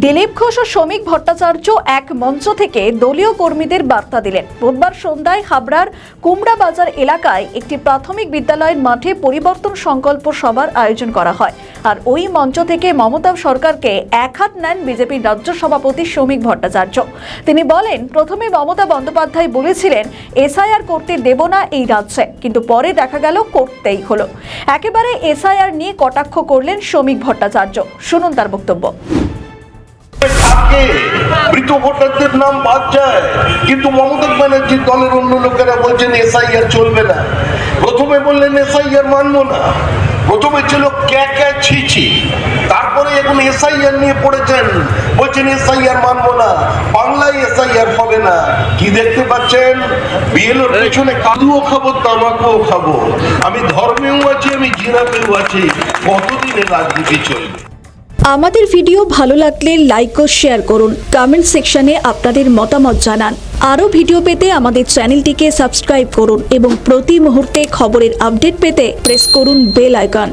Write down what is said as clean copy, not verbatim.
দিলীপ ঘোষ ও শ্রমিক ভট্টাচার্য এক মঞ্চ থেকে দলীয় কর্মীদের বার্তা দিলেন। বুধবার সন্ধ্যায় হাবড়ার কুমড়া বাজার এলাকায় একটি প্রাথমিক বিদ্যালয়ের মাঠে পরিবর্তন সংকল্প সভার আয়োজন করা হয়। আর ওই মঞ্চ থেকে মমতা সরকারকে একহাত নেন বিজেপির রাজ্য সভাপতি শ্রমিক ভট্টাচার্য। তিনি বলেন, প্রথমে মমতা বন্দ্যোপাধ্যায় বলেছিলেন এসআইআর করতে দেব না এই রাজ্যে, কিন্তু পরে দেখা গেল করতেই হলো। একেবারে এসআইআর নিয়ে কটাক্ষ করলেন শ্রমিক ভট্টাচার্য। শুনুন তার বক্তব্য। মৃত ভোটারদের নাম বাদ যায়, কিন্তু মমতা ব্যানার্জির দলের অন্য লোকেরা বলছেন এসআইআর চলবে না। প্রথমে বললেন এসআইআর মানবো না, প্রথমে ছিল ক্যা ছিছি, তারপরে এখন এসআইআর নিয়ে পড়েছেন, বলছেন এসআইআর মানবো না, বাংলায় এসআইআর হবে না। কি দেখতে পাচ্ছেন? বিএলওর পেছনে কাদুও খাবো, তামাকও খাবো। আমি ধর্মেও আছি, আমি জিনাতেও আছি। কতদিনের রাজনীতি চলবে? আমাদের ভিডিও ভালো লাগলে লাইক ও শেয়ার করুন, কমেন্ট সেকশনে আপনাদের মতামত জানান। আরও ভিডিও পেতে আমাদের চ্যানেলটিকে সাবস্ক্রাইব করুন এবং প্রতি মুহূর্তে খবরের আপডেট পেতে প্রেস করুন বেল আইকন।